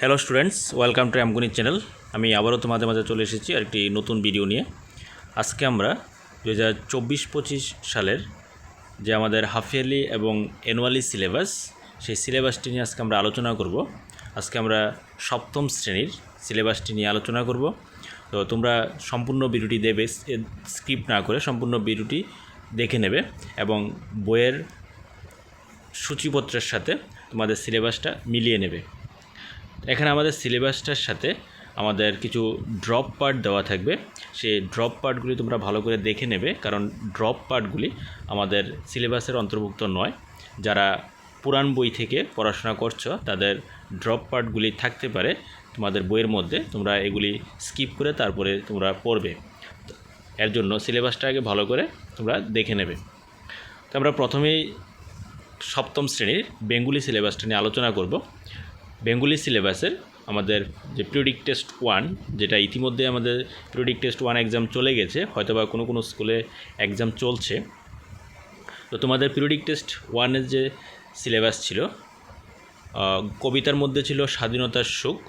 Hello students, welcome to আমগুনি channel. আমি আবারও তোমাদের মাঝে চলে এসেছি আরেকটি নতুন ভিডিও নিয়ে। আজকে আমরা 2024-25 সালের যে আমাদের হাফ ইয়ারলি এবং অ্যানুয়ালি সিলেবাস, সেই সিলেবাসটি নিয়ে আজকে আমরা আলোচনা করব। আজকে আমরা সপ্তম শ্রেণীর সিলেবাসটি নিয়ে আলোচনা করব। তো তোমরা সম্পূর্ণ ভিডিওটি দেবে, স্কিপ না করে সম্পূর্ণ ভিডিওটি দেখে নেবে এবং বইয়ের সূচিপত্রের সাথে তোমাদের সিলেবাসটা মিলিয়ে নেবে। এখানে আমাদের সিলেবাসটার সাথে আমাদের কিছু ড্রপ পার্ট দেওয়া থাকবে। সেই ড্রপ পার্টগুলি তোমরা ভালো করে দেখে নেবে, কারণ ড্রপ পার্টগুলি আমাদের সিলেবাসের অন্তর্ভুক্ত নয়। যারা পুরাণ বই থেকে পড়াশোনা করছো তাদের ড্রপ পার্টগুলি থাকতে পারে তোমাদের বইয়ের মধ্যে, তোমরা এগুলি স্কিপ করে তারপরে তোমরা পড়বে। এর জন্য সিলেবাসটা আগে ভালো করে তোমরা দেখে নেবে। তো আমরা প্রথমেই সপ্তম শ্রেণীর বেঙ্গলি সিলেবাসটা নিয়ে আলোচনা করব। বেঙ্গলি সিলেবাসের আমাদের যে পিরিয়ডিক টেস্ট 1, যেটা ইতিমধ্যে আমাদের পিরিয়ডিক টেস্ট 1 এক্সাম চলে গেছে, হয়তোবা কোনো কোনো স্কুলে এক্সাম চলছে। তো তোমাদের পিরিয়ডিক টেস্ট 1-এর যে সিলেবাস ছিল, কবিতার মধ্যে ছিল স্বাধীনতার সুখ,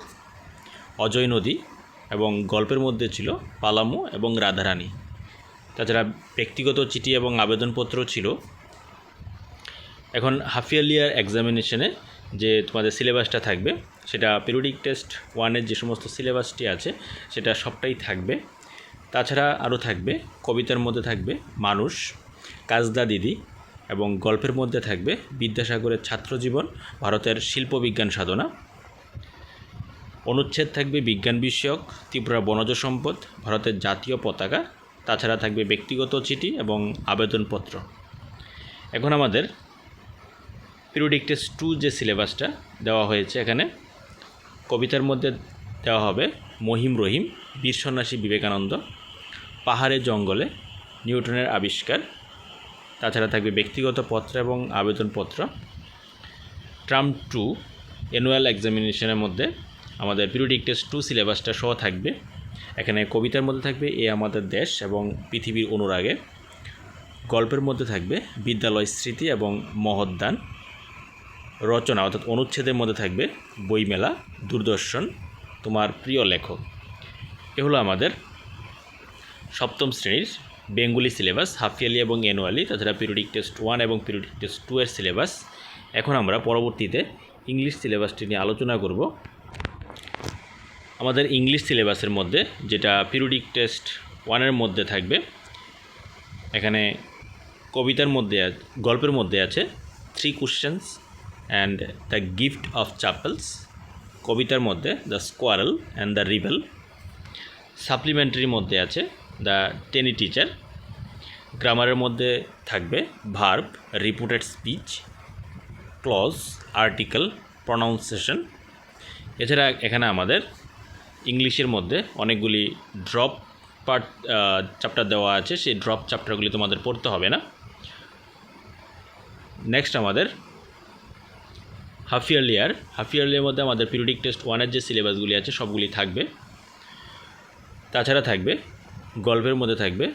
অজয় নদী, এবং গল্পের মধ্যে ছিল পালামু এবং রাধারানী। তাছাড়া ব্যক্তিগত চিঠি এবং আবেদনপত্র ছিল। এখন হাফ ইয়ারলি এক্সামিনেশনে যে তোমাদের সিলেবাসটা থাকবে, সেটা পিরিয়ডিক টেস্ট 1-এর যে সমস্ত সিলেবাসটি আছে সেটা সবটাই থাকবে। তাছাড়া আরও থাকবে, কবিতার মধ্যে থাকবে মানুষ, কাজদা দিদি, এবং গল্পের মধ্যে থাকবে বিদ্যাসাগরের ছাত্রজীবন, ভারতের শিল্পবিজ্ঞান সাধনা। অনুচ্ছেদ থাকবে বিজ্ঞান বিষয়ক, ত্রিপুরা বনজ সম্পদ, ভারতের জাতীয় পতাকা। তাছাড়া থাকবে ব্যক্তিগত চিঠি এবং আবেদনপত্র। এখন আমাদের পিরিয়ডিক টেস্ট 2 যে সিলেবাসটা দেওয়া হয়েছে, এখানে কবিতার মধ্যে দেওয়া হবে মহিম রহিম, বীর সন্ন্যাসী বিবেকানন্দ, পাহাড়ে জঙ্গলে, নিউটনের আবিষ্কার। তাছাড়া থাকবে ব্যক্তিগত পত্র এবং আবেদনপত্র। টার্ম 2 অ্যানুয়াল এক্সামিনেশনের মধ্যে আমাদের পিরিয়ডিক টেস্ট 2 সিলেবাসটা সহ থাকবে। এখানে কবিতার মধ্যে থাকবে এ আমাদের দেশ এবং পৃথিবীর অনুরাগে। গল্পের মধ্যে থাকবে বিদ্যালয় স্মৃতি এবং মহদ্দান। রচনা অর্থাৎ অনুচ্ছেদের মধ্যে থাকবে বইমেলা, দূরদর্শন, তোমার প্রিয় লেখক। এ হলো আমাদের সপ্তম শ্রেণীর বেঙ্গলি সিলেবাস, হাফ ইয়ারলি এবং অ্যানুয়ালি। তাছাড়া পিরিয়ডিক টেস্ট 1 এবং পিরিয়ডিক টেস্ট 2-এর সিলেবাস। এখন আমরা পরবর্তীতে ইংলিশ সিলেবাসটি নিয়ে আলোচনা করব। আমাদের ইংলিশ সিলেবাসের মধ্যে যেটা পিরিয়ডিক টেস্ট 1-এর মধ্যে থাকবে, এখানে কবিতার মধ্যে গল্পের মধ্যে আছে 3 questions and the gift of chapels. কবিতার মধ্যে the squirrel and the rebel. সাপ্লিমেন্টারির মধ্যে আছে দ্য টেনি টিচার। গ্রামারের মধ্যে থাকবে verb, reported speech, clause, article, pronunciation. এছাড়া এখানে আমাদের ইংলিশের মধ্যে অনেকগুলি ড্রপ পার্ট চ্যাপ্টার দেওয়া আছে, সেই ড্রপ চ্যাপ্টারগুলি তোমাদের পড়তে হবে না। নেক্সট আমাদের হাফ ইয়ারলির মধ্যে আমাদের পিরিয়ডিক টেস্ট 1-এর যে সিলেবাসগুলি আছে সবগুলি থাকবে। তাছাড়া থাকবে গল্পের মধ্যে থাকবে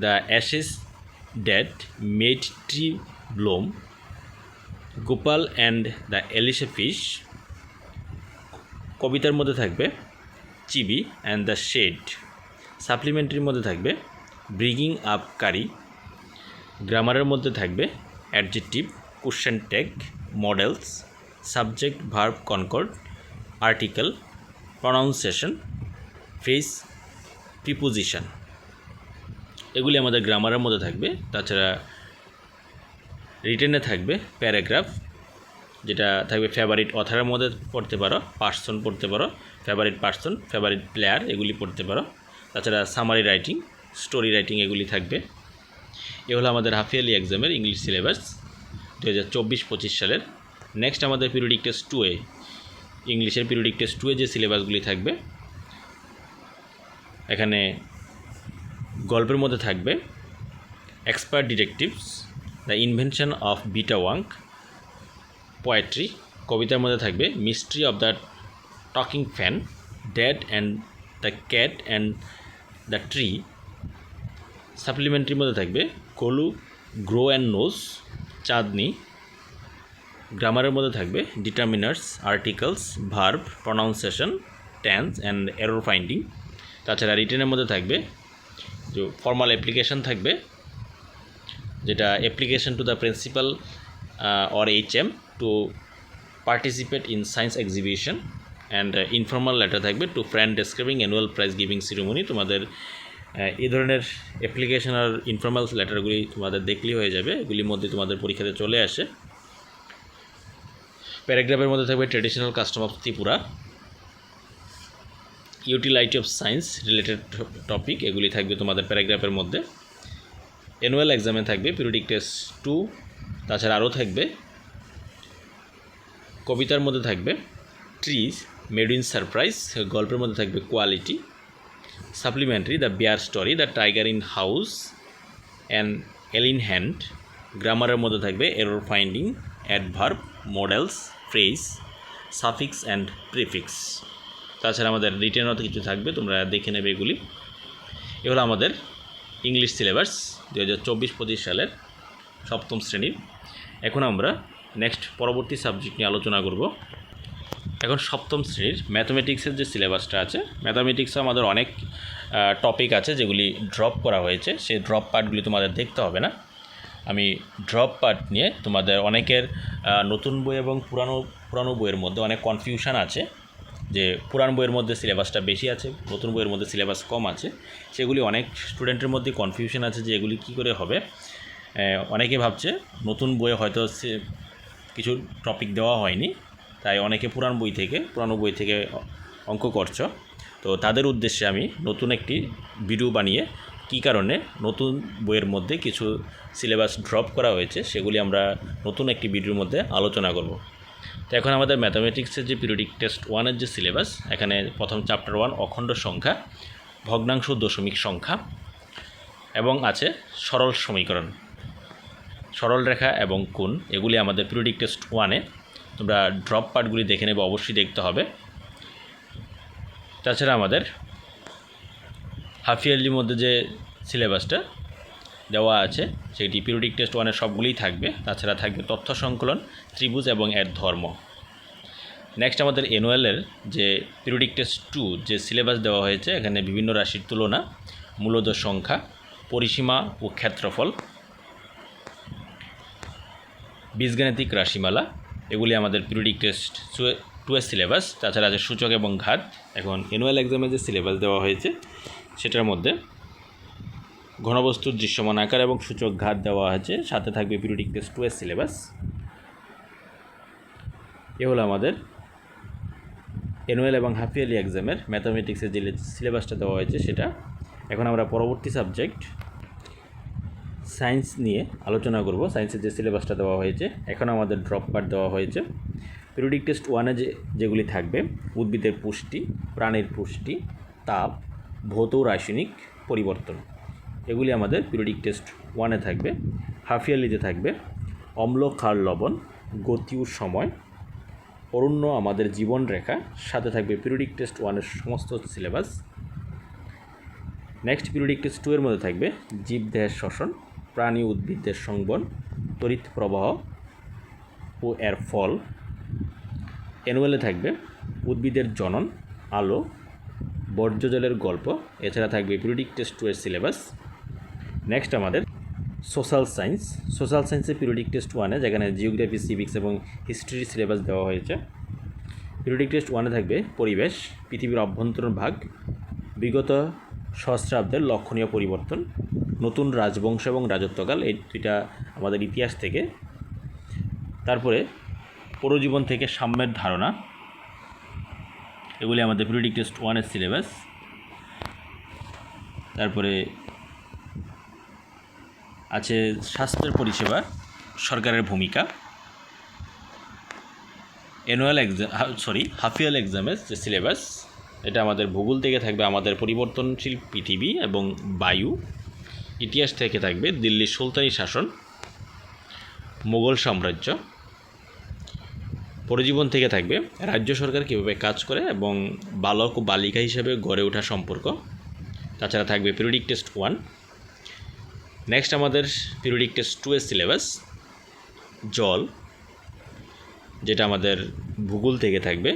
the ashes that made tree bloom, Gopal and the Ilisha fish. কবিতার মধ্যে থাকবে চিবি অ্যান্ড দ্য শেড। সাপ্লিমেন্টারির মধ্যে থাকবে ব্রিগিং আপ কারি। গ্রামারের মধ্যে থাকবে adjective, question tag, modals, subject verb concord, article, pronunciation, phrase, preposition. এগুলি আমাদের গ্রামারের মধ্যে থাকবে। তাছাড়া রিটেনে থাকবে প্যারাগ্রাফ, যেটা থাকবে ফেভারিট অথারের মধ্যে পড়তে পারো, পার্সন পড়তে পারো, ফেভারিট পার্সন, ফেভারিট প্লেয়ার, এগুলি পড়তে পারো। তাছাড়া সামারি রাইটিং, স্টোরি রাইটিং, এগুলি থাকবে। এ হলো আমাদের হাফ ইয়ারলি এক্সামের ইংলিশ সিলেবাস 2024-25 সালের। নেক্সট আমাদের পিরিয়ডিক টেস্ট 2-এ, ইংলিশের পিরিয়ডিক টেস্ট 2-এ যে সিলেবাসগুলি থাকবে, এখানে গল্পের মধ্যে থাকবে expert detectives, the invention of Vita Wonk, poetry. কবিতার মধ্যে থাকবে mystery of the talking fan, dad and the cat and the tree. সাপ্লিমেন্টারির মধ্যে থাকবে Golu, grow and nose, Chandni. গ্রামারের মধ্যে থাকবে determiners, articles, verb, pronunciation, tense and error finding. তাছাড়া রিটেনের মধ্যে থাকবে যে ফর্মাল অ্যাপ্লিকেশন থাকবে, যেটা application to the principal or HM to participate in science exhibition, and informal letter থাকবে two friend describing annual prize giving ceremony. তোমাদের এই ধরনের অ্যাপ্লিকেশন আর ইনফর্মাল লেটারগুলি তোমাদের দেখলেই হয়ে যাবে, এগুলির মধ্যে তোমাদের পরীক্ষাতে চলে আসে। প্যারাগ্রাফের মধ্যে থাকবে traditional custom of Tripura, utility of science related topic, এগুলি থাকবে তোমাদের প্যারাগ্রাফের মধ্যে। অ্যানুয়াল এক্সামে থাকবে পিরিয়ডিক টেস্ট 2, তাছাড়া আরও থাকবে কবিতার মধ্যে থাকবে ট্রিজ মেড ইন সারপ্রাইজ, গল্পের মধ্যে থাকবে quality, supplementary the bear story, the tiger in house and এল ইন হ্যান্ড। গ্রামারের মধ্যে থাকবে error finding, adverb, modals, phrase, suffix and prefix. তাছাড়া আমাদের রিটেনও কিছু থাকবে, তোমরা দেখে নেবে এগুলি। এগুলো আমাদের ইংলিশ সিলেবাস 2024-25 সালের 7ম শ্রেণীর। এখন আমরা নেক্সট পরবর্তী সাবজেক্ট নিয়ে আলোচনা করব। এখন 7ম শ্রেণীর ম্যাথমেটিক্সের যে সিলেবাসটা আছে, ম্যাথমেটিক্সে আমাদের অনেক টপিক আছে যেগুলি ড্রপ করা হয়েছে, সেই ড্রপ পার্টগুলি তোমাদের দেখতে হবে না। আমি ড্রপ পার্ট নিয়ে তোমাদের অনেকের নতুন বই এবং পুরানো বইয়ের মধ্যে অনেক কনফিউশন আছে, যে পুরান বইয়ের মধ্যে সিলেবাসটা বেশি আছে, নতুন বইয়ের মধ্যে সিলেবাস কম আছে, সেগুলি অনেক স্টুডেন্টের মধ্যে কনফিউশন আছে যে এগুলি কী করে হবে। অনেকে ভাবছে নতুন বইয়ে হয়তো কিছু টপিক দেওয়া হয়নি, তাই অনেকে পুরানো বই থেকে অঙ্ক করছো। তো তাদের উদ্দেশ্যে আমি নতুন একটি ভিডিও বানিয়ে কী কারণে নতুন বইয়ের মধ্যে কিছু সিলেবাস ড্রপ করা হয়েছে সেগুলি আমরা নতুন একটি ভিডিওর মধ্যে আলোচনা করব। তো এখন আমাদের ম্যাথামেটিক্সের যে পিরিয়ডিক টেস্ট 1-এর যে সিলেবাস, এখানে প্রথম চ্যাপ্টার 1 অখণ্ড সংখ্যা, ভগ্নাংশ, দশমিক সংখ্যা এবং আছে সরল সমীকরণ, সরল রেখা এবং কোণ, এগুলি আমাদের পিরিয়ডিক টেস্ট 1-এ। তোমরা ড্রপ পার্টগুলি দেখে নেবে, অবশ্যই দেখতে হবে। তাছাড়া আমাদের হাফ ইয়ারলির মধ্যে যে সিলেবাসটা দেওয়া আছে সেটি পিরিয়ডিক টেস্ট 1-এর সবগুলিই থাকবে। তাছাড়া থাকবে তথ্য সংকলন, ত্রিভুজ এবং এর ধর্ম। নেক্সট আমাদের অ্যানুয়ালের যে পিরিয়ডিক টেস্ট 2 যে সিলেবাস দেওয়া হয়েছে, এখানে বিভিন্ন রাশির তুলনা, মূলদ সংখ্যা, পরিসীমা ও ক্ষেত্রফল, বীজগাণিতিক রাশিমালা, এগুলি আমাদের পিরিয়ডিক টেস্ট 2-এর সিলেবাস। তাছাড়া আছে সূচক এবং ঘাত। এখন অ্যানুয়াল এক্সামে যে সিলেবাস দেওয়া হয়েছে সেটার মধ্যে ঘনবস্তুর দৃশ্যমান আকার এবং সূচক ঘাত দেওয়া হয়েছে, সাথে থাকবে পিরিয়ডিক টেস্ট 2-এর সিলেবাস। এ হলো আমাদের অ্যানুয়াল এবং হাফ ইয়ারলি এক্সামের ম্যাথামেটিক্সের যে সিলেবাসটা দেওয়া হয়েছে সেটা। এখন আমরা পরবর্তী সাবজেক্ট সায়েন্স নিয়ে আলোচনা করব। সায়েন্সের যে সিলেবাসটা দেওয়া হয়েছে, এখন আমাদের ড্রপ পার্ট দেওয়া হয়েছে। পিরিয়ডিক টেস্ট 1-এ যেগুলি থাকবে, উদ্ভিদের পুষ্টি, প্রাণীর পুষ্টি, তাপ, ভৌত রাসায়নিক পরিবর্তন, এগুলি আমাদের পিরিয়ডিক টেস্ট 1-এ থাকবে। হাফ ইয়ারলিতে থাকবে অম্ল, ক্ষার, লবণ, গতি ও সময়, অরণ্য আমাদের জীবন রেখা, সাথে থাকবে পিরিয়ডিক টেস্ট 1-এর সমস্ত সিলেবাস। নেক্সট পিরিয়ডিক টেস্ট 2-এর মধ্যে থাকবে জীবদেহের শ্বসন, প্রাণী উদ্ভিদের সংবহন, তড়িৎ প্রবাহ ও এর ফল। অ্যানুয়ালে থাকবে উদ্ভিদের জনন, আলো, বর্জ্য জলের গল্প, এছাড়া থাকবে পিরিয়ডিক টেস্ট 2-এর সিলেবাস। নেক্সট আমাদের সোশ্যাল সায়েন্সের পিরিয়ডিক টেস্ট 1-এ, যেখানে জিওগ্রাফি, সিভিক্স এবং হিস্ট্রির সিলেবাস দেওয়া হয়েছে। পিরিয়ডিক টেস্ট 1-এ থাকবে পরিবেশ, পৃথিবীর অভ্যন্তরীণ ভাগ, বিগত সহস্রাব্দের লক্ষণীয় পরিবর্তন, নতুন রাজবংশ এবং রাজত্বকাল, এই দুইটা আমাদের ইতিহাস থেকে। তারপরে পরজীবন থেকে সাম্যের ধারণা, এগুলি আমাদের পিরিয়ডিক টেস্ট 1-এর সিলেবাস। তারপরে আছে স্বাস্থ্যের পরিষেবা, সরকারের ভূমিকা। হাফ ইয়ার এক্সামের যে সিলেবাস, এটা আমাদের ভূগোল থেকে থাকবে আমাদের পরিবর্তনশীল পৃথিবী এবং বায়ু। ইতিহাস থেকে থাকবে দিল্লির সুলতানি শাসন, মোগল সাম্রাজ্য। পরজীবন থেকে থাকবে রাজ্য সরকার কীভাবে কাজ করে এবং বালক ও বালিকা হিসেবে গড়ে ওঠা সম্পর্ক। তাছাড়া থাকবে পিরিয়ডিক টেস্ট 1। নেক্সট আমাদের পিরিয়ডিক টেস্ট 2-এর সিলেবাস জল, যেটা আমাদের ভূগোল থেকে থাকবে।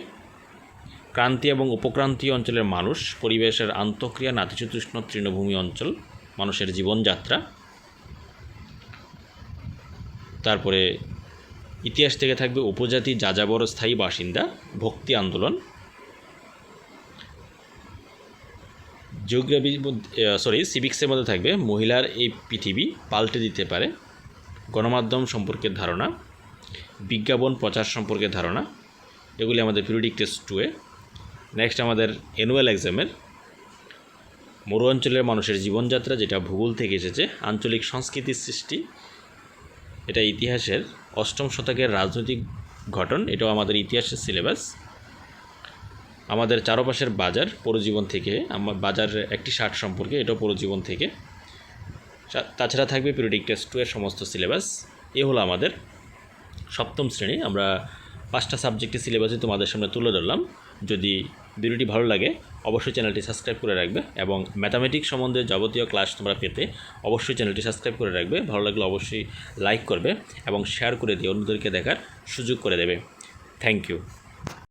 ক্রান্তীয় এবং উপক্রান্তীয় অঞ্চলের মানুষ, পরিবেশের আন্তঃক্রিয়া, নাতিশীতোষ্ণ তৃণভূমি অঞ্চল, মানুষের জীবনযাত্রা। তারপরে ইতিহাস থেকে থাকবে উপজাতি, যাযাবর, স্থায়ী বাসিন্দা, ভক্তি আন্দোলন। সিভিক্সের মধ্যে থাকবে মহিলার এই পৃথিবী পাল্টে দিতে পারে, গণমাধ্যম সম্পর্কে ধারণা, বিজ্ঞাপন প্রচার সম্পর্কে ধারণা। এগুলি আমাদের পিরিয়ডিক টেস্ট 2-এ। নেক্সট আমাদের অ্যানুয়াল এক্সামের মরু অঞ্চলের মানুষের জীবনযাত্রা, যেটা ভূগোল থেকে এসেছে, আঞ্চলিক সংস্কৃতির সৃষ্টি, এটা ইতিহাসের 8ম শতকের রাজনৈতিক ঘটন, এটাও আমাদের ইতিহাসের সিলেবাস। আমাদের চারপাশের বাজার, পরজীবন থেকে, বাজার একটি ষাট সম্পর্কে, এটাও পরজীবন থেকে। তাছাড়া থাকবে পিরিয়ডিক টেস্ট 2-এর সমস্ত সিলেবাস। এ হলো আমাদের 7ম শ্রেণী। আমরা 5টা সাবজেক্টের সিলেবাসই তোমাদের সামনে তুলে ধরলাম। যদি ভিডিওটি ভালো লাগে অবশ্যই চ্যানেলটি সাবস্ক্রাইব করে রাখবে, এবং ম্যাথামেটিক্স সম্বন্ধে যাবতীয় ক্লাস তোমরা পেতে অবশ্যই চ্যানেলটি সাবস্ক্রাইব করে রাখবে। ভালো লাগলে অবশ্যই লাইক করবে এবং শেয়ার করে দিয়ে অন্যদেরকে দেখার সুযোগ করে দেবে। Thank you.